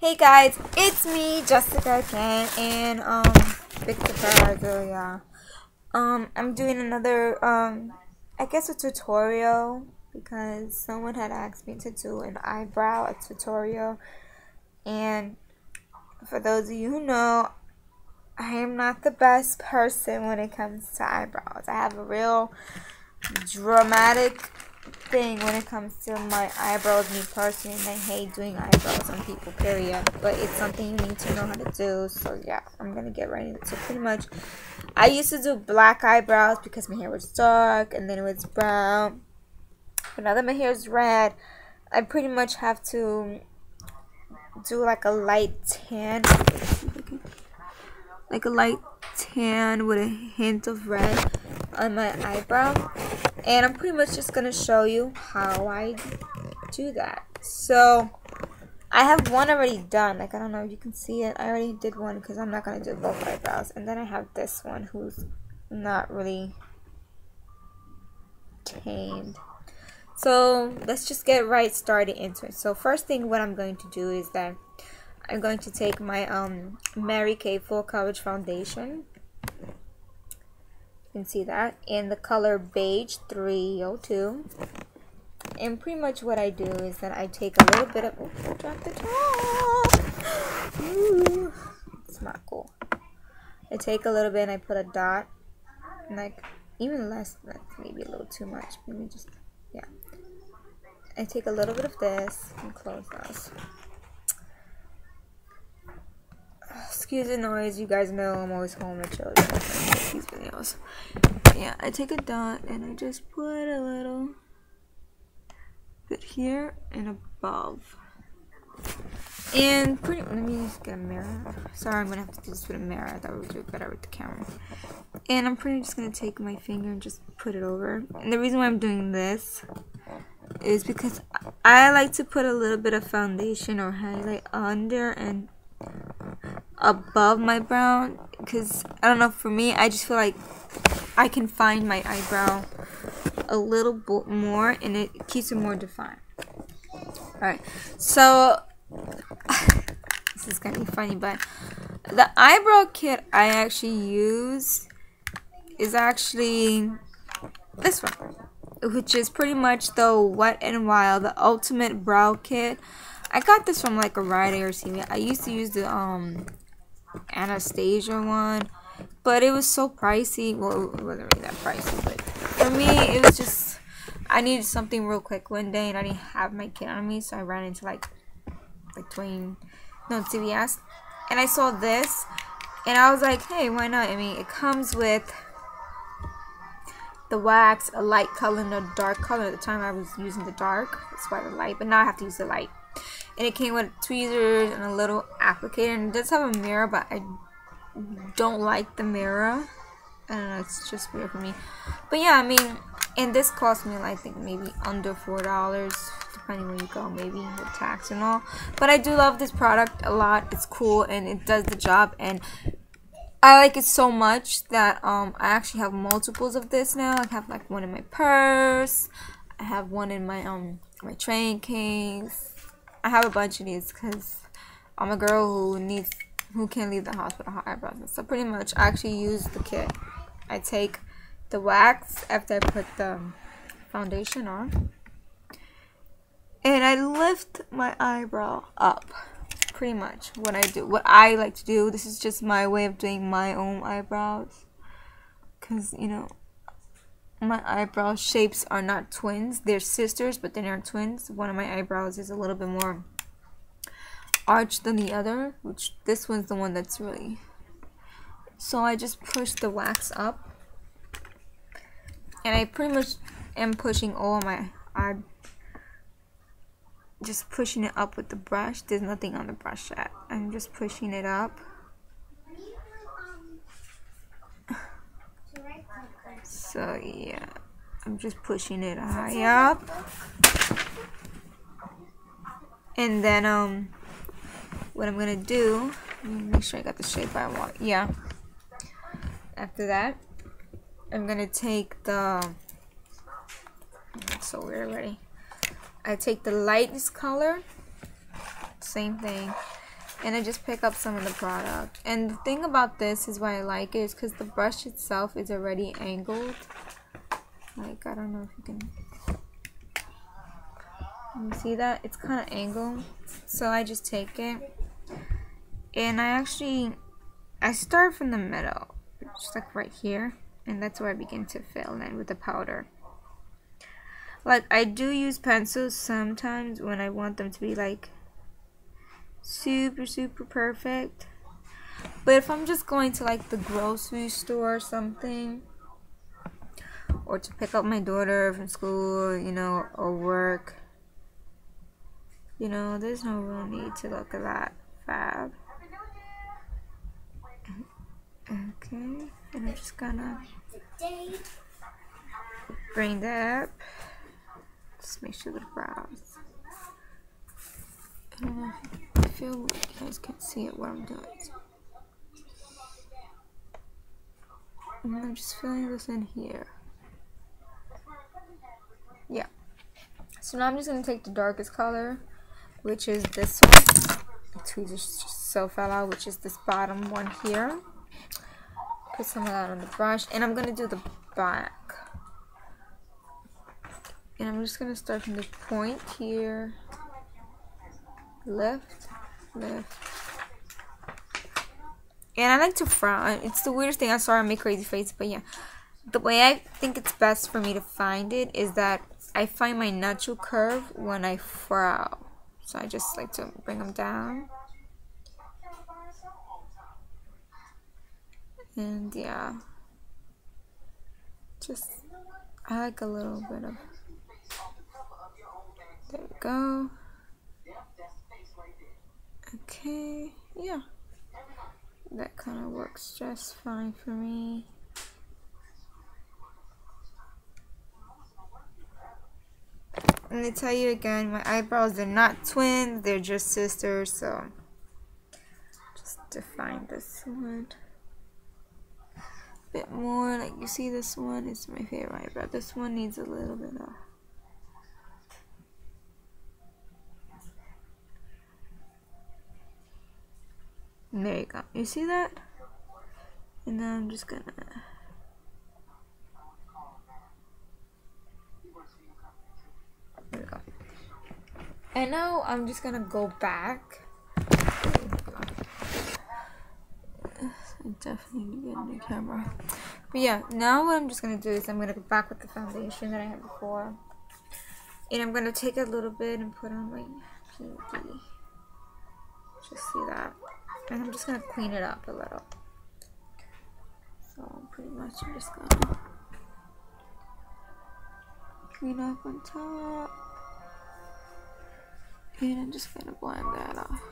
Hey guys, it's me, Jessica again, and big surprise, yeah. I'm doing another I guess a tutorial because someone had asked me to do an eyebrow tutorial, and for those of you who know, I am not the best person when it comes to eyebrows. I have a real dramatic thing when it comes to my eyebrows, me personally, and I hate doing eyebrows on people, period. But it's something you need to know how to do. So yeah, I'm gonna get right into it. So pretty much, I used to do black eyebrows because my hair was dark and then it was brown. But now that my hair is red, I pretty much have to do like a light tan, with a hint of red on my eyebrow. And I'm pretty much just gonna show you how I do that. So I have one already done. Like, I don't know if you can see it. I already did one because I'm not gonna do both eyebrows. And then I have this one who's not really tamed. So let's just get right started into it. So first thing, what I'm going to do is that I'm going to take my Mary Kay Full Coverage Foundation. You can see that in the color beige 302, and pretty much what I do is that I take a little bit of drop the top. Ooh, it's not cool. I take a little bit and I put a dot, like even less. That's maybe a little too much. Maybe just, yeah. I take a little bit of this and close those. Excuse the noise, you guys know I'm always home with children these videos. Yeah, I take a dot and I just put a little bit here and above. And let me just get a mirror. Sorry, I'm gonna have to do this with a mirror. I thought it would do better with the camera. And I'm pretty just gonna take my finger and just put it over. And the reason why I'm doing this is because I like to put a little bit of foundation or highlight under and above my brow, because I don't know, for me, I just feel like I can find my eyebrow a little bit more and it keeps it more defined. Alright, so this is gonna be funny, but the eyebrow kit I actually use is actually this one, which is pretty much the Wet n Wild, the Ultimate Brow Kit. I got this from like a Rite Aid or CVS. I used to use the Anastasia one, but it was so pricey. Well, it wasn't really that pricey, but for me, it was just, I needed something real quick one day, and I didn't have my kit on me, so I ran into CVS, and I saw this, and I was like, hey, why not? I mean, it comes with the wax, a light color, and a dark color. At the time, I was using the dark, that's why the light, but now I have to use the light. And it came with tweezers and a little applicator, and it does have a mirror, but I don't like the mirror. I don't know, it's just weird for me. But yeah, I mean, and this cost me, I think, maybe under $4, depending where you go, maybe with tax and all. But I do love this product a lot. It's cool and it does the job, and I like it so much that I actually have multiples of this now. I have like one in my purse. I have one in my my train case. I have a bunch of these because I'm a girl who can't leave the house with her eyebrows. So pretty much, I actually use the kit. I take the wax after I put the foundation on, and I lift my eyebrow up. Pretty much what I like to do. This is just my way of doing my own eyebrows, because you know, my eyebrow shapes are not twins. They're sisters, but they're not twins. One of my eyebrows is a little bit more arched than the other, which this one's the one that's really. So I just push the wax up, and I pretty much am pushing all my just pushing it up with the brush. There's nothing on the brush yet. I'm just pushing it up. So yeah, I'm just pushing it high up, and then what I'm gonna do, let me make sure I got the shape I want. Yeah, after that, I'm gonna take the, so weird already. I take the lightest color, same thing, and I just pick up some of the product. And the thing about this is why I like it is because the brush itself is already angled. Like, I don't know if you can see that? It's kind of angled. So I just take it. And I start from the middle. Just like right here. And that's where I begin to fill in with the powder. Like, I do use pencils sometimes when I want them to be like super perfect. But if I'm just going to like the grocery store or something, or to pick up my daughter from school, you know, or work, you know, there's no real need to look at that fab. Okay, and I'm just gonna bring that up. Just make sure the brows. I don't know if I feel like you guys can see it what I'm doing. And I'm just filling this in here. Yeah. So now I'm just gonna take the darkest color, which is this one. The tweezers just so fell out, which is this bottom one here. Put some of that on the brush, and I'm gonna do the back. And I'm just gonna start from the point here. Lift. And I like to frown. It's the weirdest thing. I'm sorry I make crazy face, but yeah. The way I think it's best for me to find it is that I find my natural curve when I frown. So I just like to bring them down. And yeah. Just, I like a little bit of, there we go. Okay, yeah. That kind of works just fine for me. And I tell you again, my eyebrows, they're not twins, they're just sisters, so just define this one a bit more. Like you see, this one is my favorite eyebrow. This one needs a little bit of, and there you go. You see that? And then I'm just gonna, there we go. And now I'm just gonna go back. I definitely need to get a new camera. But yeah, now what I'm just gonna do is I'm gonna go back with the foundation that I had before. And I'm gonna take a little bit and put on my pinky. Just see that. And I'm just gonna clean it up a little. So pretty much I'm just gonna clean up on top. And I'm just gonna blend that off.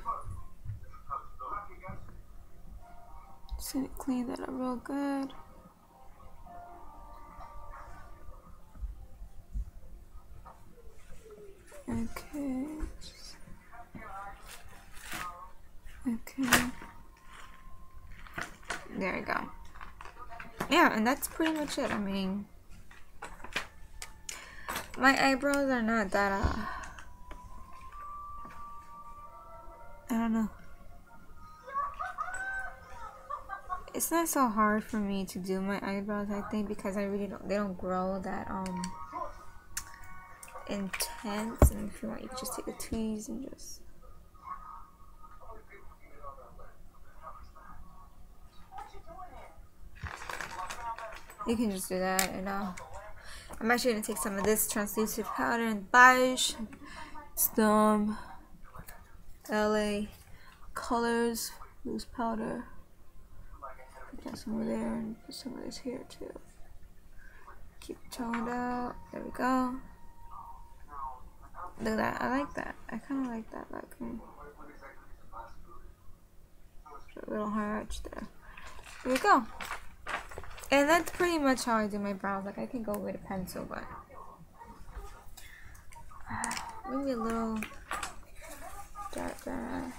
Just gonna clean that up real good. Okay. Okay. There you go. Yeah, and that's pretty much it. I mean, my eyebrows are not that, I don't know. It's not so hard for me to do my eyebrows, I think, because I really don't, they don't grow that, intense. And if you want, you can just take a tweeze and just, you can just do that. And I'm actually going to take some of this translucent powder and beige. It's the LA Colors loose powder. Put that some over there and put some of this here too. Keep it toned out. There we go. Look at that. I like that. I kind of like that. Like, a little high arch there. There we go. And that's pretty much how I do my brows. Like, I can go with a pencil, but maybe a little darker.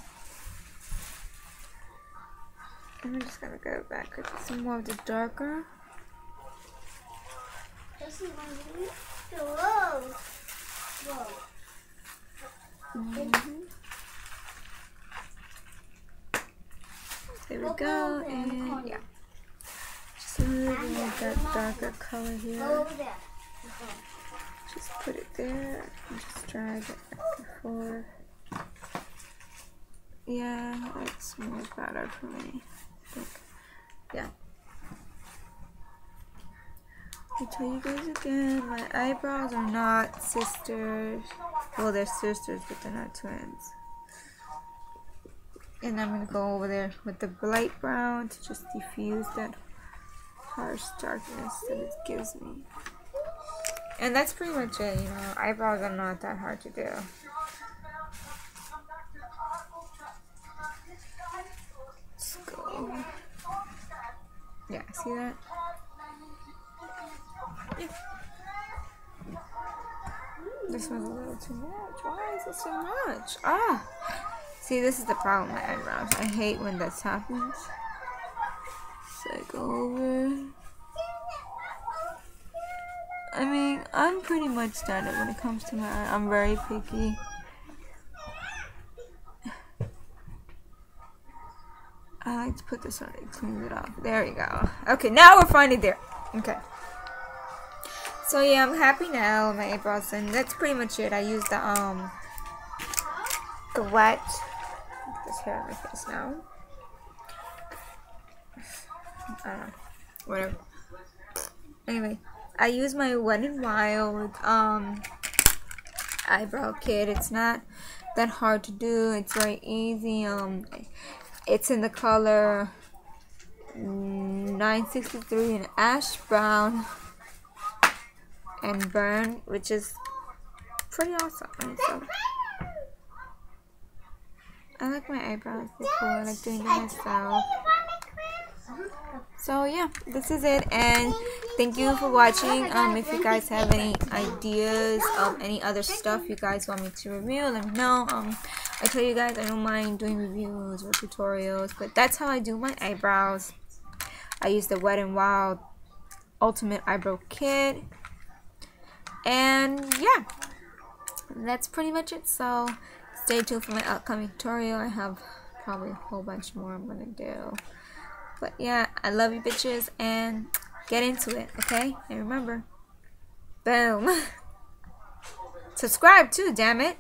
I'm just gonna go back with some more of the darker. go. And yeah, just a little bit of that darker color here. Just put it there and just drag it back and forth. Yeah, that's more better for me, I think. Yeah. I'll tell you guys again, my eyebrows are not sisters. Well, they're sisters, but they're not twins. And I'm going to go over there with the light brown to just diffuse that harsh darkness that it gives me. And that's pretty much it, you know. Eyebrows are not that hard to do. Let's go. Yeah, see that? Yeah. This one's a little too much. Why is it so much? Ah! See, this is the problem with my eyebrows. I hate when this happens. So I go over. I mean, I'm pretty much done when it comes to my eye. I'm very picky. I like to put this on, it cleans it off. There we go. Okay, now we're finally there. Okay. So yeah, I'm happy now with my eyebrows, and that's pretty much it. I used the wet. Put this hair on my face now. I don't know. Whatever. Anyway, I use my Wet n Wild eyebrow kit. It's not that hard to do. It's very easy. It's in the color 963 in ash brown and burn, which is pretty awesome. So I like my eyebrows. They're cool. I like doing them myself. So yeah, this is it, and thank you for watching. If you guys have any ideas of any other stuff you guys want me to review, let me know. I tell you guys, I don't mind doing reviews or tutorials, but that's how I do my eyebrows. I use the Wet n Wild Ultimate Eyebrow Kit, and yeah, that's pretty much it. So stay tuned for my upcoming tutorial. I have probably a whole bunch more I'm gonna do. But yeah, I love you bitches, and get into it, okay? And remember, boom. Subscribe too, damn it.